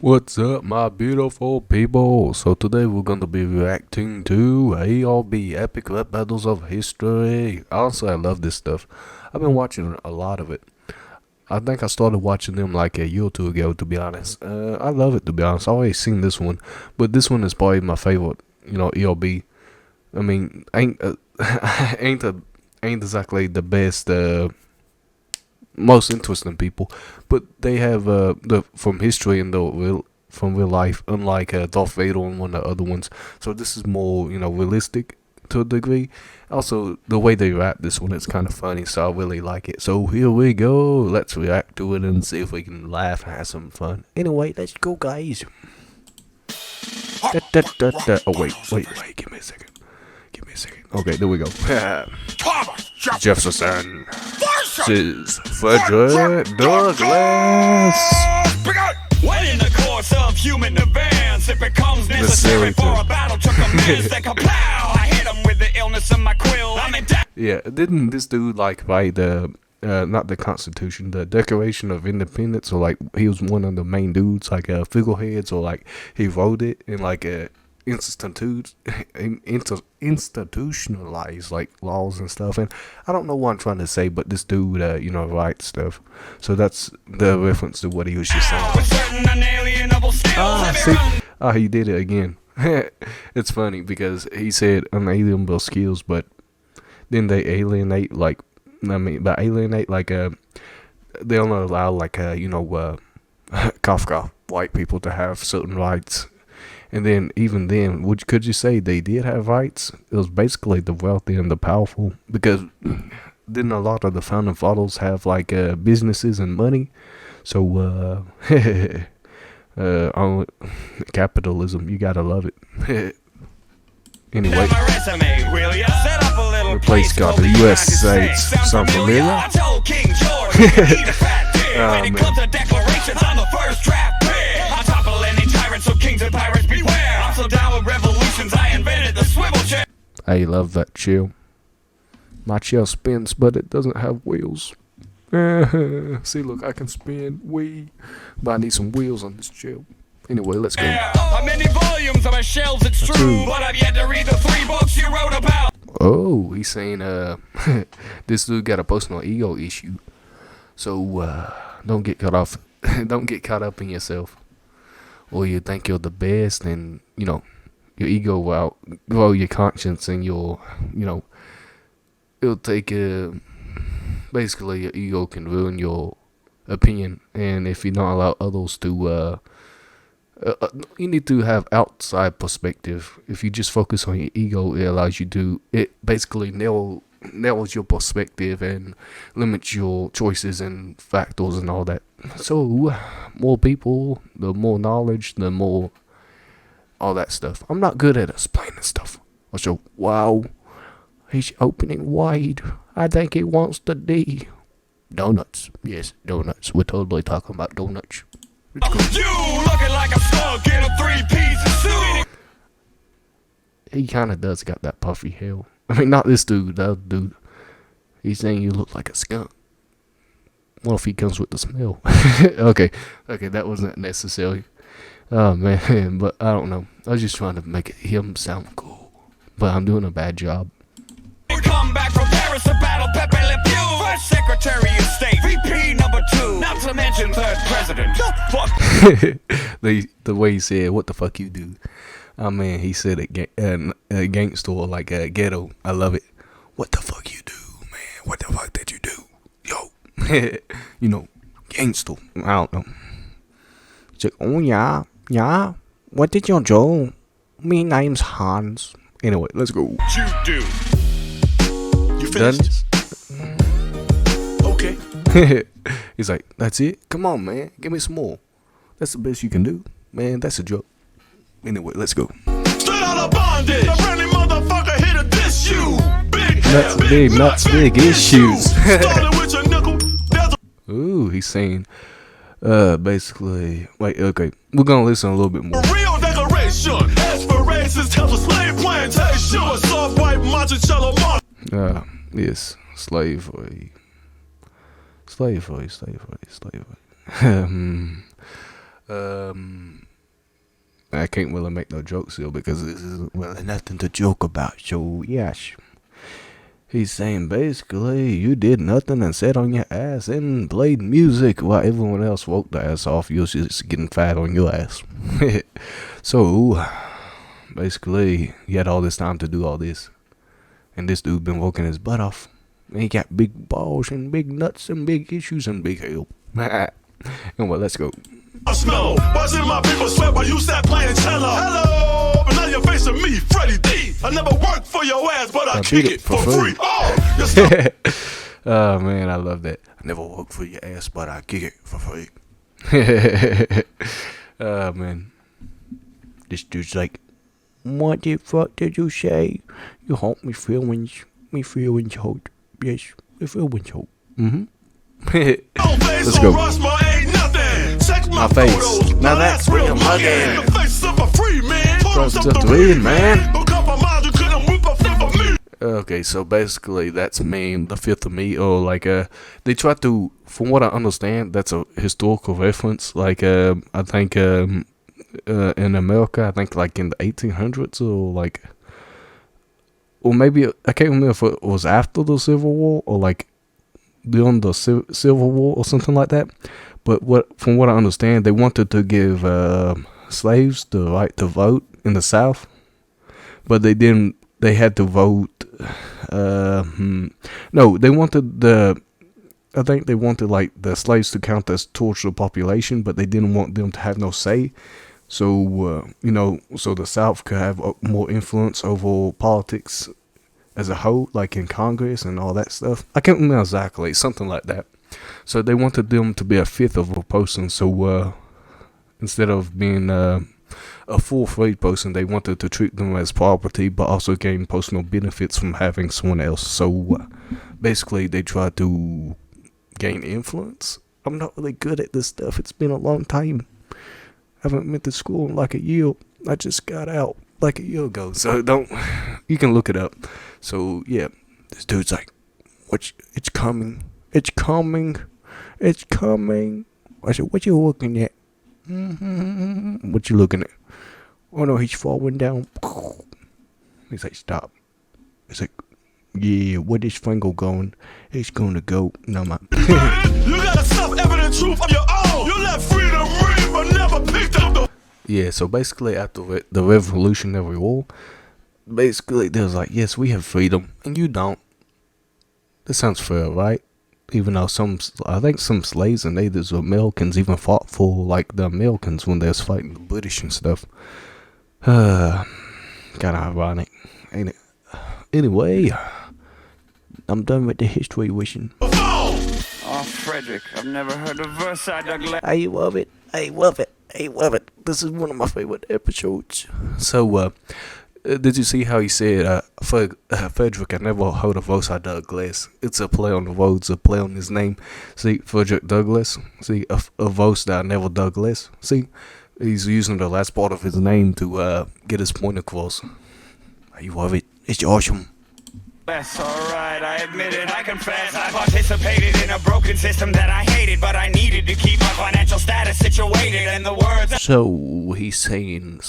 What's up, my beautiful people? So today we're going to be reacting to ERB, Epic Rap Battles of History. Honestly, I love this stuff. I've been watching a lot of it. I think I started watching them like a year or two ago, to be honest. I love it, to be honest. I always seen this one, but this one is probably my favorite. ERB. I mean, ain't exactly the best, most interesting people, but they have the from history and from real life, unlike Darth Vader and one of the other ones. So this is more realistic to a degree. Also, the way they rap this one is kind of funny, so I really like it. So here we go. Let's react to it and see if we can laugh and have some fun. Anyway, let's go, guys. Oh wait, give me a second. Okay, there we go. Jefferson versus Frederick Douglass. When in the course of human events, it becomes necessary for a battle to commence. Like a plow, I hit him with the illness of my quill. Yeah, didn't this dude write the not the Constitution, the Declaration of Independence, or he was one of the main dudes, figureheads, or he wrote it in institutionalized laws and stuff. And I don't know what I'm trying to say, but this dude writes stuff, so that's the reference to what he was just saying. He did it again. It's funny because he said unalienable skills, but then they alienate by alienate they don't allow Kafka white people to have certain rights. And then, even then, could you say they did have rights? It was basically the wealthy and the powerful, because didn't a lot of the founding fathers have businesses and money? So capitalism, you gotta love it. Anyway, replace God, the U.S. States. Sound familiar? I love that chill. My chair spins, but it doesn't have wheels. See, look, I can spin. But I need some wheels on this chair. Anyway, let's go. How many volumes of my shelves? It's true, but I've yet to read the 3 books you wrote about. Oh, he's saying this dude got a personal ego issue. So don't get caught off. Don't get caught up in yourself, or you think you're the best, and your ego will outgrow your conscience, and it'll take basically your ego can ruin your opinion. And if you don't allow others to you need to have outside perspective. If you just focus on your ego, it basically narrows your perspective and limits your choices and factors and all that. So more people, the more knowledge, the more all that stuff. I'm not good at explaining stuff. So, wow, he's opening wide. I think he wants the D. Donuts. Yes, donuts. We're totally talking about donuts. You looking like a skunk in a 3-piece suit. He kind of does got that puffy hair. I mean, not this dude, the other dude. He's saying you look like a skunk. What if he comes with the smell? Okay, that wasn't necessary. Oh man, but I don't know. I was just trying to make him sound cool, but I'm doing a bad job. Come back from Paris to battle Pepe Le Pew, First Secretary of State, VP number 2, not to mention third president. Fuck. The way he said, "What the fuck you do?" Oh man, he said it gangster, like a ghetto. I love it. What the fuck you do, man? What the fuck did you do, yo? Gangster. I don't know. It's like, oh yeah. What did you do? My name's Hans. Anyway, let's go. You do. You finished? Okay. He's like, that's it? Come on, man. Give me some more. That's the best you can do. Man, that's a joke. Anyway, let's go. Straight out of bondage. A friendly motherfucker here to diss you. Big issues. Ooh, he's saying, basically, okay, we're gonna listen a little bit more. Real declaration. As for racist, tells a slave plantation. A soft white Monticello. Yes, slavery. I can't really make no jokes here because this isn't really nothing to joke about. So yes, he's saying basically you did nothing and sat on your ass and played music while everyone else woke their ass off. You're just getting fat on your ass. So basically, you had all this time to do all this, and this dude been working his butt off. And he got big balls and big nuts and big issues and big hell. Anyway, let's go. Snow, watching my people sweat while you sat playing cello. Hello, but now you're facing me, Freddie D. I never worked for your ass, but I kick it for free. Oh man, I love that. I never worked for your ass, but I kick it for free. Oh man, this dude's like, what the fuck did you say? You haunt me feelings hurt. Yes, my feelings hurt. Let's go. My face. Now that's real mugging. Man. Okay, so basically that's the fifth of me, or like they try to, from what I understand, that's a historical reference. Like I think in America, I think like in the 1800s or like, or maybe I can't remember if it was after the Civil War or like during the Civil War or something like that. But from what I understand, they wanted to give slaves the right to vote in the South, but they didn't. They had to vote. No, they wanted I think they wanted like the slaves to count as towards the population, but they didn't want them to have no say. So so the South could have more influence over politics as a whole, like in Congress and all that stuff. I can't remember exactly, something like that. So they wanted them to be a fifth of a person. So instead of being a full free person, they wanted to treat them as property, but also gain personal benefits from having someone else. So basically, they tried to gain influence. I'm not really good at this stuff. It's been a long time. I haven't been to school in like a year. I just got out like a year ago. So you can look it up. So yeah, this dude's like, it's coming. It's coming. It's coming. I said, what you looking at? What you looking at? Oh no, he's falling down. He's like, stop. He's like, yeah, where this finger going? It's gonna go. No, man. You got a self-evident truth of your own. You let freedom ring, but never picked up the. Yeah, so basically after the Revolutionary War, basically they was like, yes, we have freedom, and you don't. That sounds fair, right? Even though I think some slaves and natives or Americans even fought for like the Americans when they was fighting the British and stuff. Kinda ironic, ain't it? Anyway, I'm done with the history wishing. Oh, Frederick, I've never heard a verse I dug like. I love it. I love it. I love it. This is one of my favorite episodes. So, did you see how he said, Frederick, I never heard a verse I dug less. It's a play on the words, a play on his name. See, Frederick Douglass. See, a verse that I never dug less. See, he's using the last part of his name to get his point across. I love it. It's awesome. That's alright, I admit it, I confess I participated in a broken system that I hated, but I needed to keep my financial status situated. And the words. So, he's saying,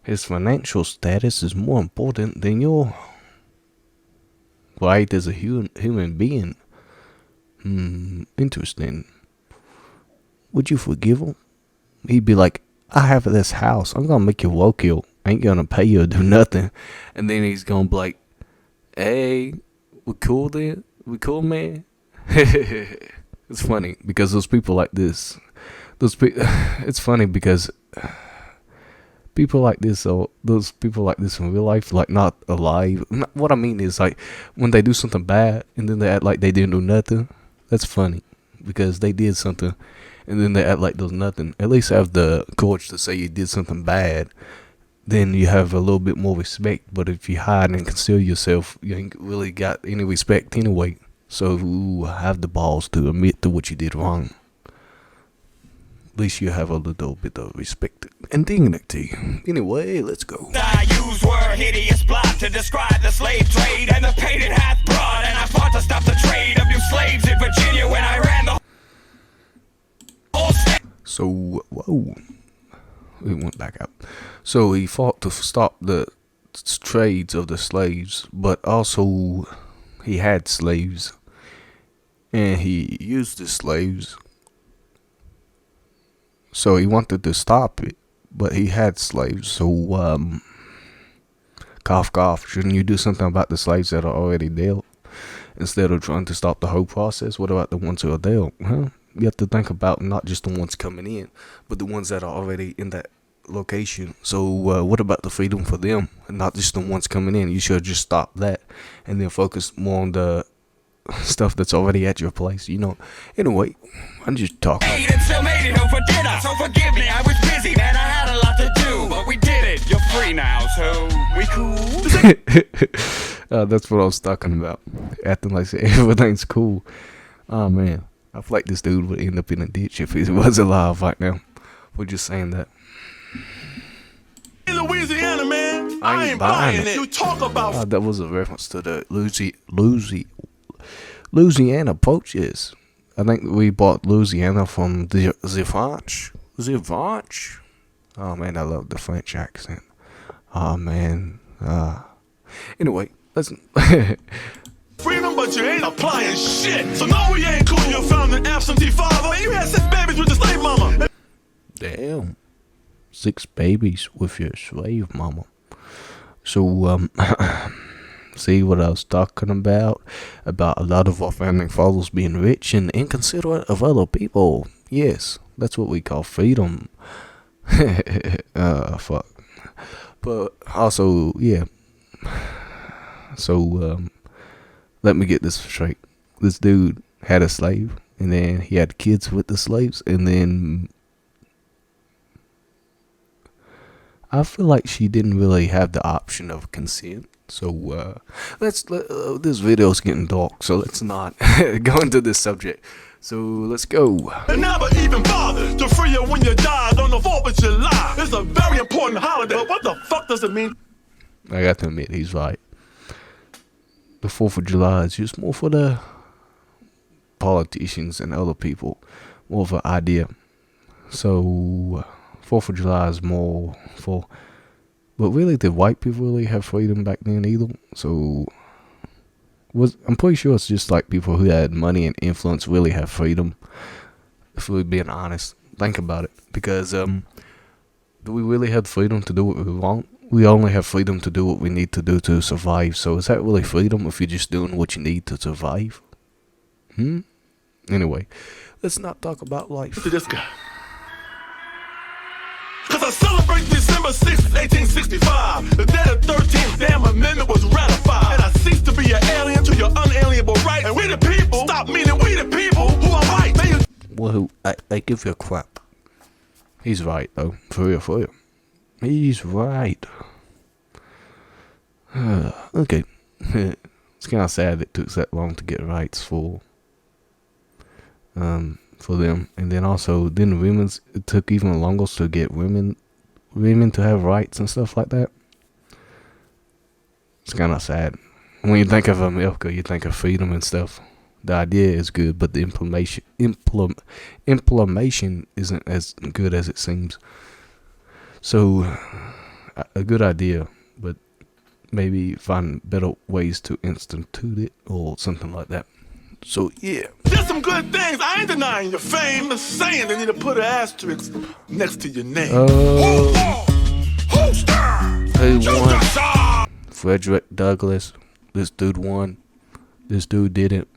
his financial status is more important than your right as a human being. Interesting. Would you forgive him? He'd be like, I have this house. I'm gonna make you work here. I ain't gonna pay you or do nothing. And then he's gonna be like, hey, we cool then? We cool, man? It's funny because those people like this. It's funny because people like this, or those people like this in real life, like not alive. What I mean is like when they do something bad and then they act like they didn't do nothing. That's funny because they did something and then they act like there's nothing. At least have the courage to say you did something bad. Then you have a little bit more respect. But if you hide and conceal yourself, you ain't really got any respect anyway. So have the balls to admit to what you did wrong. At least you have a little bit of respect and dignity. Anyway, let's go. I use word hideous plot to describe the slave trade and the pain it hath brought. And I fought to stop the trade of new slaves in Virginia when I ran the whole state. So, whoa, it went back out. So he fought to stop the trades of the slaves, but also he had slaves, and he used the slaves. So he wanted to stop it, but he had slaves. So, cough, cough. Shouldn't you do something about the slaves that are already there instead of trying to stop the whole process? What about the ones who are there? Huh? You have to think about not just the ones coming in, but the ones that are already in that location. So what about the freedom for them and not just the ones coming in? You should just stop that and then focus more on the stuff that's already at your place, you know. Anyway, I'm just talking. Ate and still made it home for dinner, so forgive me, I was busy, man, I had a lot to do, but we did it, you're free now, so we cool? That's what I was talking about, acting like everything's cool. Oh man, I feel like this dude would end up in a ditch if he was alive right now. We're just saying that. In Louisiana, man, I ain't buying it. You talk about That was a reference to the Louisiana poaches. I think we bought Louisiana from the French. The French. Oh man, I love the French accent. Oh man. Anyway, listen. freedom, but you ain't applying shit. So no, we ain't cool. You found an absentee father. Man, you had 6 babies with the slave mama. Damn. 6 babies with your slave mama. So, see what I was talking about a lot of our founding fathers being rich and inconsiderate of other people. Yes, that's what we call freedom. Fuck. But also, yeah. So, let me get this straight. This dude had a slave, and then he had kids with the slaves, and then I feel like she didn't really have the option of consent. So this video's getting dark, so let's not go into this subject. So let's go. And never even bother to free you when you died on the 4th of July. It's a very important holiday, but what the fuck does it mean? I got to admit, he's right. The 4th of July is just more for the politicians and other people, more of an idea. So 4th of July is more for, but really did white people really have freedom back then either? So I'm pretty sure it's just like people who had money and influence really have freedom. If we're being honest, think about it. Because do we really have freedom to do what we want? We only have freedom to do what we need to do to survive. So is that really freedom if you're just doing what you need to survive? Anyway, let's not talk about life. To this guy. Cause I celebrate December 6th, 1865. The day the 13th damn amendment was ratified. And I cease to be an alien to your unalienable rights. And we the people, stop meaning we the people who are right. Well, I give you a crap. He's right though, for real. He's right. Okay. It's kind of sad it took that long to get rights for them, and then also it took even longer to get women to have rights and stuff like that. It's kind of sad. When you think of America, you think of freedom and stuff. The idea is good, but the implementation isn't as good as it seems. So, a good idea, but maybe find better ways to institute it or something like that. So, yeah. There's some good things. I ain't denying your fame. I'm saying they need to put an asterisk next to your name. Who won? Frederick Douglass. This dude won. This dude didn't.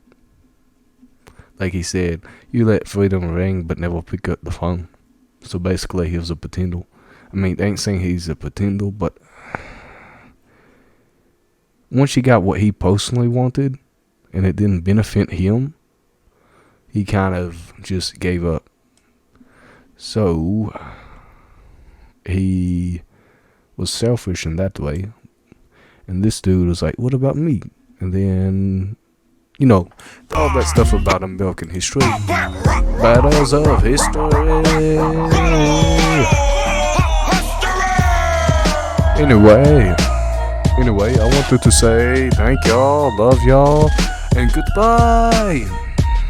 Like he said, you let freedom ring but never pick up the phone. So basically he was a pretender. I mean, they ain't saying he's a pretender, but once he got what he personally wanted and it didn't benefit him, he kind of just gave up. So he was selfish in that way. And this dude was like, what about me? And then, you know, all that stuff about American history. Battles of history. Anyway, I wanted to say thank y'all, love y'all, and goodbye.